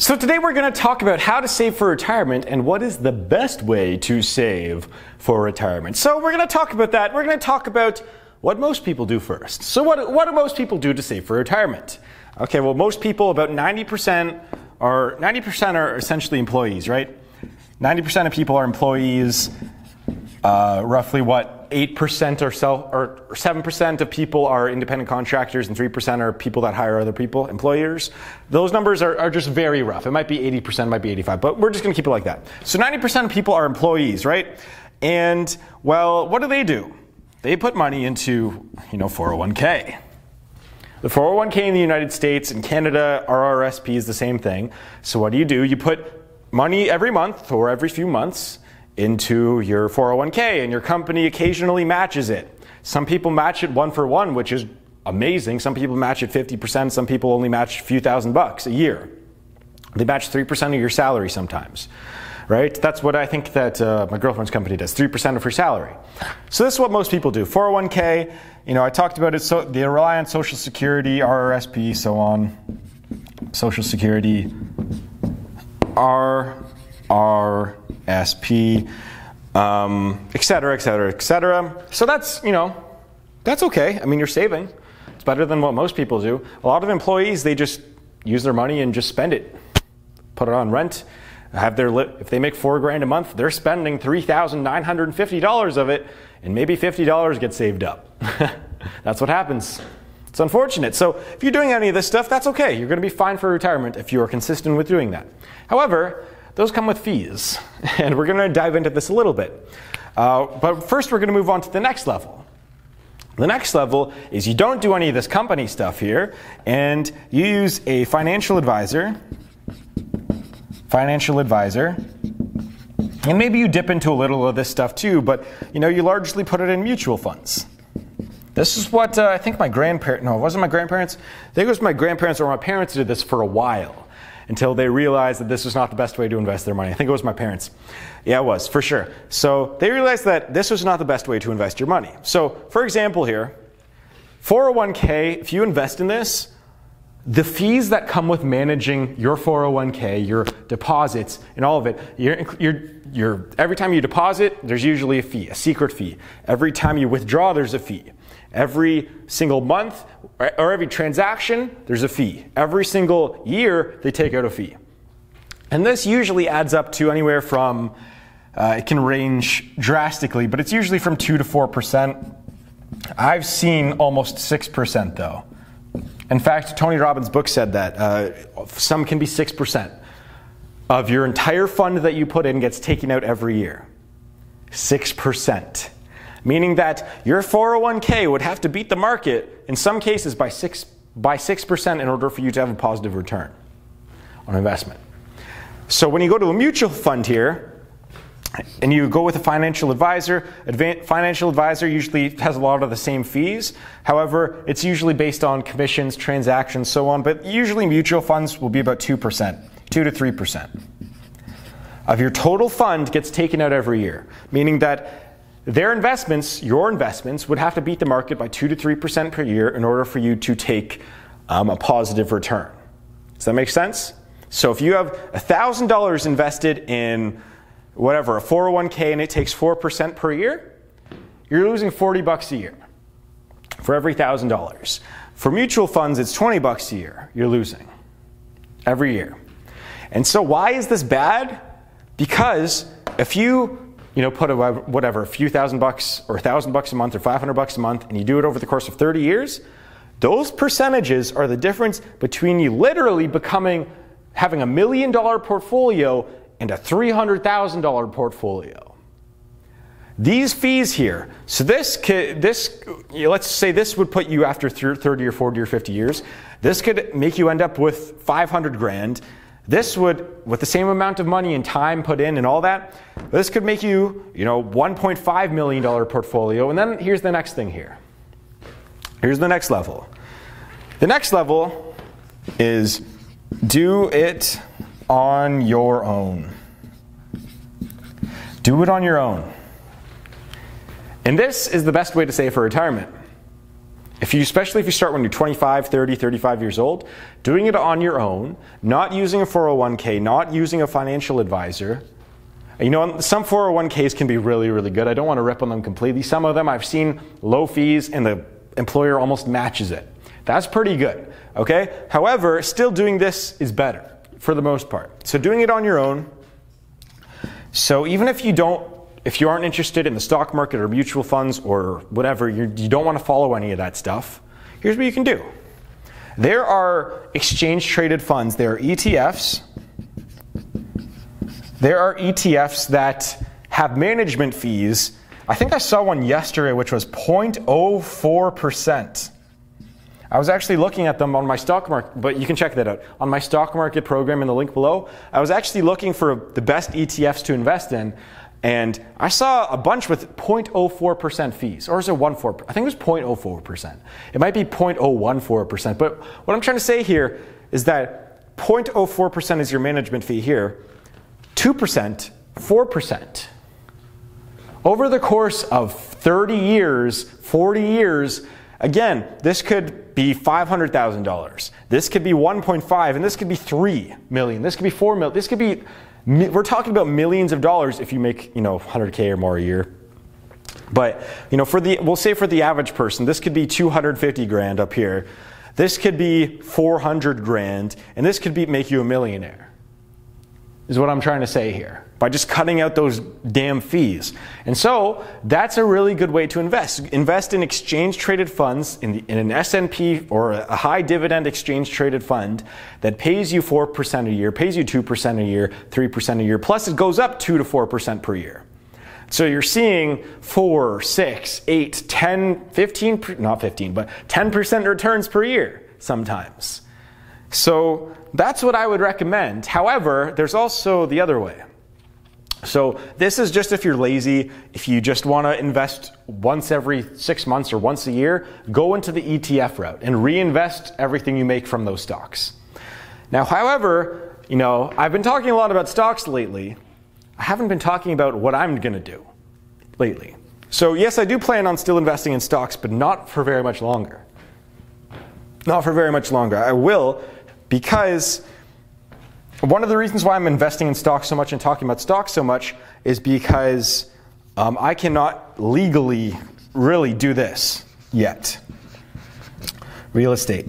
So today we're going to talk about how to save for retirement and what is the best way to save for retirement. So we're going to talk about that. We're going to talk about what most people do first. So what do most people do to save for retirement? Okay, well most people, about 90% are essentially employees, right? 90% of people are employees. Roughly 8% or 7% of people are independent contractors and 3% are people that hire other people, employers. Those numbers are just very rough. It might be 80%, it might be 85%, but we're just going to keep it like that. So 90% of people are employees, right? And well, what do? They put money into, 401k. The 401k in the United States and Canada, RRSP is the same thing. So what do? You put money every month or every few months into your 401k, and your company occasionally matches it. Some people match it 1-for-1, which is amazing. Some people match it 50%. Some people only match a few $1,000s a year. They match 3% of your salary sometimes, right? That's what I think that my girlfriend's company does, 3% of her salary. So this is what most people do. 401k, I talked about it. So they rely on Social Security, RRSP, so on. Social Security, RRSP, et cetera, et cetera, et cetera. So that's, that's okay. I mean, you're saving. It's better than what most people do. A lot of employees, they just use their money and just spend it. Put it on rent. If they make $4,000 a month, they're spending $3,950 of it, and maybe $50 gets saved up. That's what happens. It's unfortunate. So if you're doing any of this stuff, that's okay. You're going to be fine for retirement if you are consistent with doing that. However, those come with fees, and we're going to dive into this a little bit. But first, we're going to move on to the next level. The next level is you don't do any of this company stuff here, and you use a financial advisor, and maybe you dip into a little of this stuff too, but you largely put it in mutual funds. This is what I think my grandparents, no, it wasn't my grandparents. I think it was my grandparents or my parents did this for a while until they realized that this was not the best way to invest their money. I think it was my parents. Yeah, it was, for sure. So they realized that this was not the best way to invest your money. So for example here, 401k, if you invest in this, the fees that come with managing your 401k, your deposits, and all of it, every time you deposit, there's usually a fee, a secret fee. Every time you withdraw, there's a fee. Every single month or every transaction, there's a fee. Every single year, they take out a fee. And this usually adds up to anywhere from, it can range drastically, but it's usually from 2 to 4%. I've seen almost 6% though. In fact, Tony Robbins' book said that some can be 6% of your entire fund that you put in gets taken out every year. 6%. Meaning that your 401k would have to beat the market, in some cases by 6% in order for you to have a positive return on investment. So when you go to a mutual fund here, and you go with a financial advisor, financial advisor usually has a lot of the same fees. However, it's usually based on commissions, transactions, so on, but usually mutual funds will be about 2%, 2 to 3% of your total fund gets taken out every year, meaning that their investments, your investments, would have to beat the market by 2 to 3% per year in order for you to take a positive return. Does that make sense? So if you have $1,000 invested in whatever, a 401k, and it takes 4% per year, you're losing $40 a year for every $1,000. For mutual funds, it's $20 a year you're losing every year. And so why is this bad? Because if you put a few $1,000 or $1,000 a month or $500 a month, and you do it over the course of 30 years, those percentages are the difference between you literally having $1 million portfolio and a $300,000 portfolio. These fees here, so let's say this would put you after 30 or 40 or 50 years, this could make you end up with 500 grand. This would, with the same amount of money and time put in and all that, this could make you, $1.5 million portfolio. And then here's the next thing here. Here's the next level. The next level is do it on your own. Do it on your own. And this is the best way to save for retirement. Especially if you start when you're 25, 30, 35 years old, doing it on your own, not using a 401k, not using a financial advisor. You know, some 401ks can be really, really good. I don't want to rip on them completely. Some of them I've seen low fees and the employer almost matches it. That's pretty good, okay? However, still doing this is better for the most part. So doing it on your own. So even if you aren't interested in the stock market or mutual funds or whatever, you don't want to follow any of that stuff, here's what you can do. There are exchange traded funds. There are ETFs. There are ETFs that have management fees. I think I saw one yesterday which was 0.04%. I was actually looking at them on my stock market, but you can check that out. On my stock market program in the link below, I was actually looking for the best ETFs to invest in, and I saw a bunch with 0.04% fees. Or is it 1.4%? I think it was 0.04%. It might be 0.014%. But what I'm trying to say here is that 0.04% is your management fee here. 2%, 4%. Over the course of 30 years, 40 years, again, this could be $500,000. This could be 1.5, and this could be 3 million. This could be 4 million. This could be, we're talking about millions of dollars if you make, 100K or more a year. But, we'll say for the average person, this could be 250 grand up here. This could be 400 grand, and this could make you a millionaire. Is what I'm trying to say here, by just cutting out those damn fees. And so that's a really good way to invest. Invest in exchange traded funds in an S&P or a high dividend exchange traded fund that pays you 4% a year, pays you 2% a year, 3% a year, plus it goes up 2 to 4% per year. So you're seeing 4, 6, 8, 10, 15, not 15, but 10% returns per year sometimes. So that's what I would recommend. However, there's also the other way. So this is just if you're lazy, if you just want to invest once every 6 months or once a year, go into the ETF route and reinvest everything you make from those stocks. Now, however, I've been talking a lot about stocks lately. I haven't been talking about what I'm going to do lately. So yes, I do plan on still investing in stocks, but not for very much longer. Not for very much longer. I will, because one of the reasons why I'm investing in stocks so much and talking about stocks so much is because I cannot legally really do this yet. Real estate.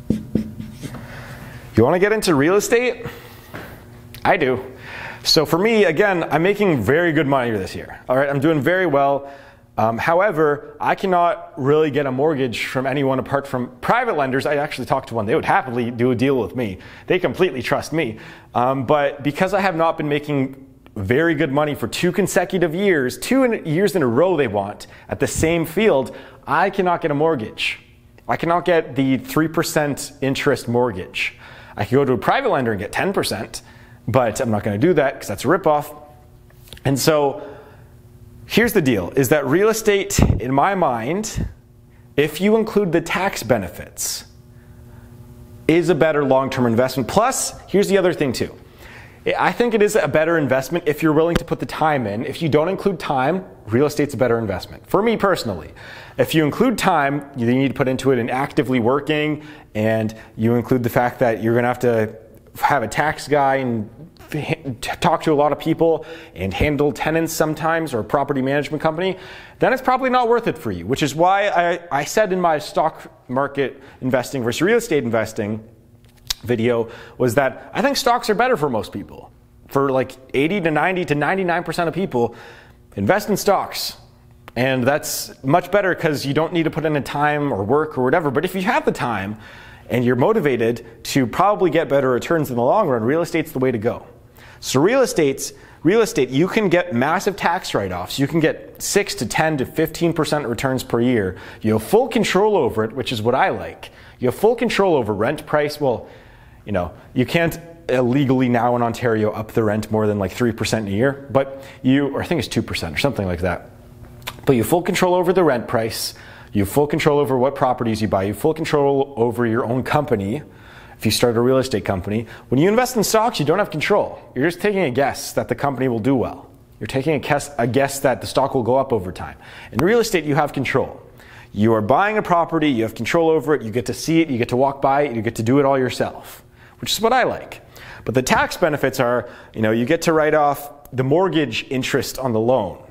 You want to get into real estate? I do. So for me, again, I'm making very good money this year. All right, I'm doing very well. However, I cannot really get a mortgage from anyone apart from private lenders. I actually talked to one. They would happily do a deal with me. They completely trust me. But because I have not been making very good money for 2 consecutive years, 2 years in a row they want, at the same field, I cannot get a mortgage. I cannot get the 3% interest mortgage. I could go to a private lender and get 10%, but I'm not going to do that because that's a ripoff. And so here's the deal, is that real estate, in my mind, if you include the tax benefits, is a better long-term investment. Plus, here's the other thing too. I think it is a better investment if you're willing to put the time in. If you don't include time, real estate's a better investment. For me personally, if you include time, you need to put into it and actively working, and you include the fact that you're going to have a tax guy and talk to a lot of people and handle tenants sometimes, or a property management company, then it's probably not worth it for you, which is why I said in my stock market investing versus real estate investing video was that I think stocks are better for most people. For like 80 to 90 to 99% of people, invest in stocks. And that's much better because you don't need to put in the time or work or whatever. But if you have the time and you're motivated to probably get better returns in the long run, real estate's the way to go. So real estate, you can get massive tax write-offs. You can get 6 to 10 to 15% returns per year. You have full control over it, which is what I like. You have full control over rent price. Well, you can't legally now in Ontario up the rent more than like 3% a year, but or I think it's 2% or something like that. But you have full control over the rent price. You have full control over what properties you buy. You have full control over your own company. If you start a real estate company, when you invest in stocks, you don't have control. You're just taking a guess that the company will do well. You're taking a guess that the stock will go up over time. In real estate, you have control. You are buying a property, you have control over it, you get to see it, you get to walk by it, you get to do it all yourself, which is what I like. But the tax benefits are, you get to write off the mortgage interest on the loan.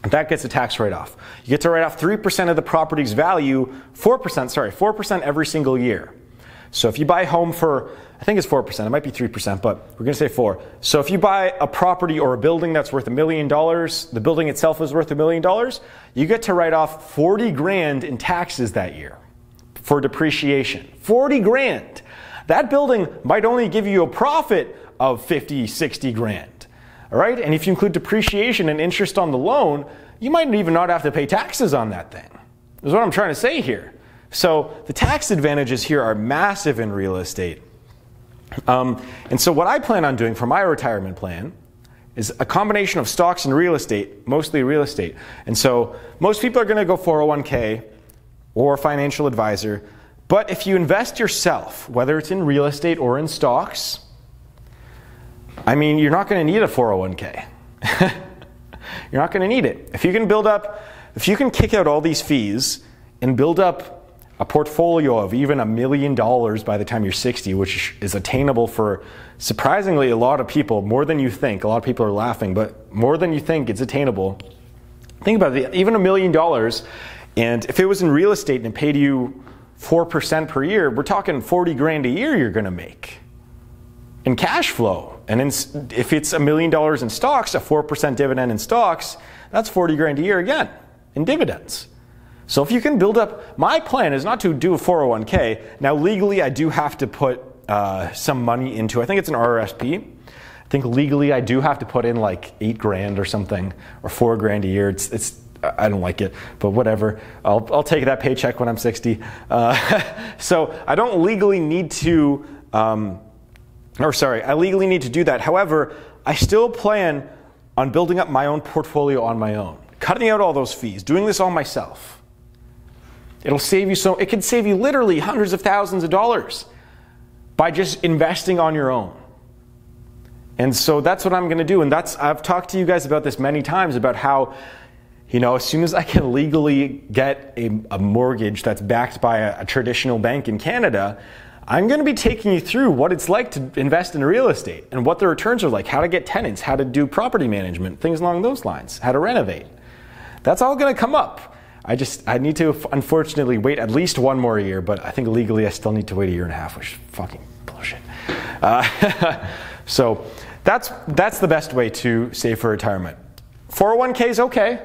That gets a tax write-off. You get to write off 3% of the property's value, 4% every single year. So if you buy a home for, I think it's 4%, it might be 3%, but we're gonna say 4. So if you buy a property or a building that's worth $1 million, the building itself is worth $1 million, you get to write off 40 grand in taxes that year for depreciation. 40 grand. That building might only give you a profit of 50, 60 grand. All right, and if you include depreciation and interest on the loan, you might even not have to pay taxes on that thing. That's what I'm trying to say here. So the tax advantages here are massive in real estate. And so what I plan on doing for my retirement plan is a combination of stocks and real estate, mostly real estate. And so most people are going to go 401k or financial advisor. But if you invest yourself, whether it's in real estate or in stocks, I mean, you're not going to need a 401k. You're not going to need it. If you can kick out all these fees and build up a portfolio of even $1 million by the time you're 60, which is attainable for surprisingly a lot of people, more than you think. A lot of people are laughing, but more than you think, it's attainable. Think about it, even $1 million, and if it was in real estate and it paid you 4% per year, we're talking 40 grand a year you're going to make in cash flow. And if it's $1 million in stocks, a 4% dividend in stocks, that's 40 grand a year again in dividends. So if you can build up, my plan is not to do a 401k. Now legally I do have to put some money into, I think it's an RRSP. I think legally I do have to put in like 8 grand or something, or 4 grand a year. I don't like it, but whatever. I'll take that paycheck when I'm 60. So I don't legally need to, I legally need to do that. However, I still plan on building up my own portfolio on my own, cutting out all those fees, doing this all myself. It can save you literally hundreds of thousands of dollars by just investing on your own. And so that's what I'm going to do. And I've talked to you guys about this many times, about how, as soon as I can legally get a mortgage that's backed by a traditional bank in Canada, I'm going to be taking you through what it's like to invest in real estate and what the returns are like, how to get tenants, how to do property management, things along those lines, how to renovate. That's all going to come up. I need to unfortunately wait at least 1 more year, but I think legally I still need to wait 1.5 years, which is fucking bullshit. So that's the best way to save for retirement. 401k is okay.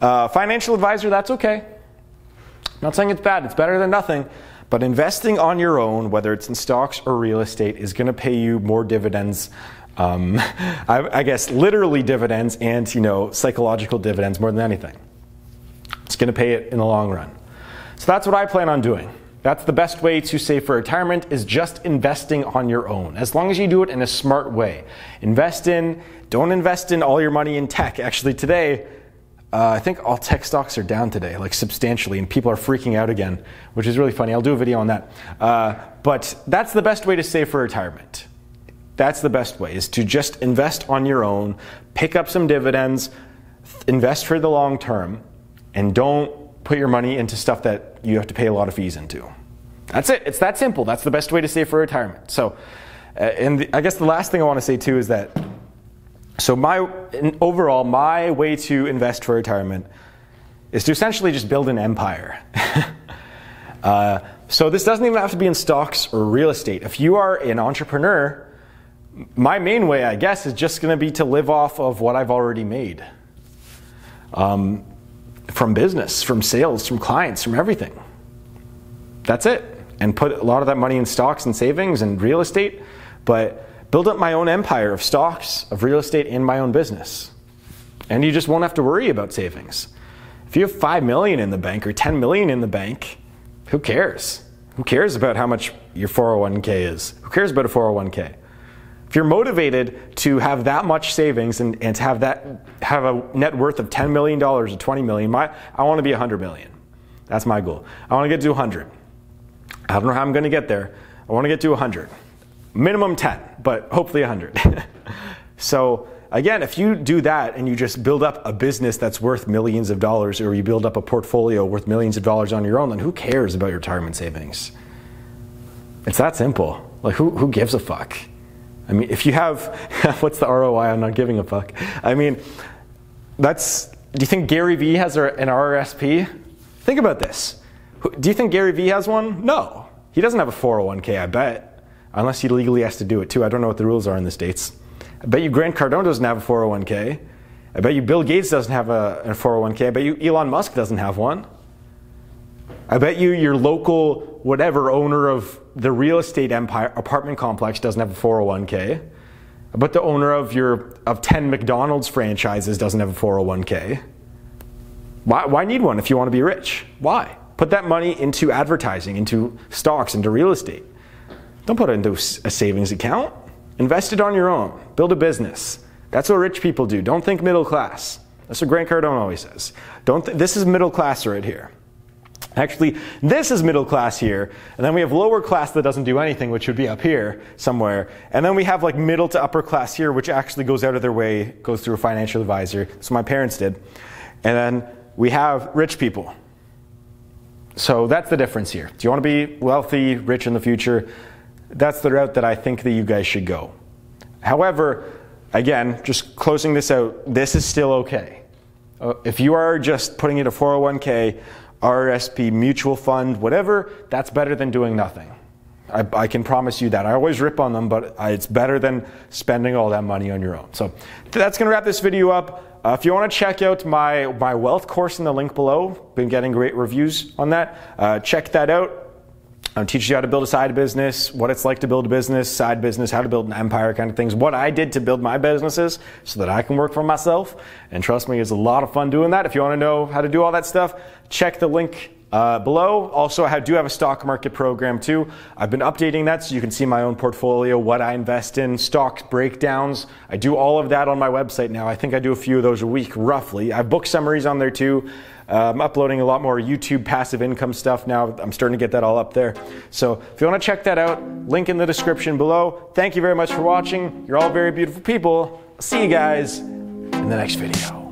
Financial advisor, that's okay. I'm not saying it's bad, it's better than nothing. But investing on your own, whether it's in stocks or real estate, is going to pay you more dividends. I guess literally dividends and psychological dividends more than anything. It's going to pay it in the long run. So that's what I plan on doing. That's the best way to save for retirement, is just investing on your own. As long as you do it in a smart way. Don't invest in all your money in tech. Actually today, I think all tech stocks are down today, like substantially, and people are freaking out again, which is really funny. I'll do a video on that. But that's the best way to save for retirement. That's the best way, is to just invest on your own, pick up some dividends, invest for the long term, and don't put your money into stuff that you have to pay a lot of fees into. That's it. It's that simple. That's the best way to save for retirement. So, I guess the last thing I want to say too is that, overall, my way to invest for retirement is to essentially just build an empire. So this doesn't even have to be in stocks or real estate. If you are an entrepreneur, my main way, I guess, is just going to be to live off of what I've already made. From business, from sales, from clients, from everything. That's it. And put a lot of that money in stocks and savings and real estate, but build up my own empire of stocks, of real estate, and my own business. And you just won't have to worry about savings. If you have 5 million in the bank or 10 million in the bank, who cares? Who cares about how much your 401k is? Who cares about a 401k? If you're motivated to have that much savings and to have a net worth of $10 million or 20 million, I want to be 100 million. That's my goal. I want to get to 100. I don't know how I'm going to get there. I want to get to 100. Minimum 10, but hopefully 100. So again, if you do that and you just build up a business that's worth millions of dollars, or you build up a portfolio worth millions of dollars on your own, then who cares about your retirement savings? It's that simple. Like, who gives a fuck? I mean, if you have, what's the ROI on not giving a fuck? I mean, do you think Gary Vee has an RRSP? Think about this. Do you think Gary Vee has one? No. He doesn't have a 401k, I bet. Unless he legally has to do it too. I don't know what the rules are in the States. I bet you Grant Cardone doesn't have a 401k. I bet you Bill Gates doesn't have a 401k. I bet you Elon Musk doesn't have one. I bet you your local whatever owner of the real estate empire apartment complex doesn't have a 401k. I bet the owner of 10 McDonald's franchises doesn't have a 401k. Why need one if you want to be rich? Why? Put that money into advertising, into stocks, into real estate. Don't put it into a savings account. Invest it on your own. Build a business. That's what rich people do. Don't think middle class. That's what Grant Cardone always says. This is middle class right here. Actually, this is middle class here, and then we have lower class that doesn't do anything, which would be up here somewhere. And then we have like middle to upper class here, which actually goes out of their way, goes through a financial advisor. That's what my parents did. And then we have rich people. So that's the difference here. Do you want to be wealthy, rich in the future? That's the route that I think that you guys should go. However, again, just closing this out, this is still okay. If you are just putting in a 401k, RRSP, mutual fund, whatever, that's better than doing nothing. I can promise you that. I always rip on them, but it's better than spending all that money on your own. So that's going to wrap this video up. If you want to check out my wealth course in the link below, been getting great reviews on that. Check that out. I'm teaching you how to build a side business, what it's like to build a business, side business, how to build an empire kind of things, what I did to build my businesses so that I can work for myself. And trust me, it's a lot of fun doing that. If you want to know how to do all that stuff, check the link below. Also, I do have a stock market program too. I've been updating that so you can see my own portfolio, what I invest in, stock breakdowns. I do all of that on my website now. I think I do a few of those a week, roughly. I have book summaries on there too. I'm uploading a lot more YouTube passive income stuff now. I'm starting to get that all up there. So if you want to check that out, link in the description below. Thank you very much for watching. You're all very beautiful people. See you guys in the next video.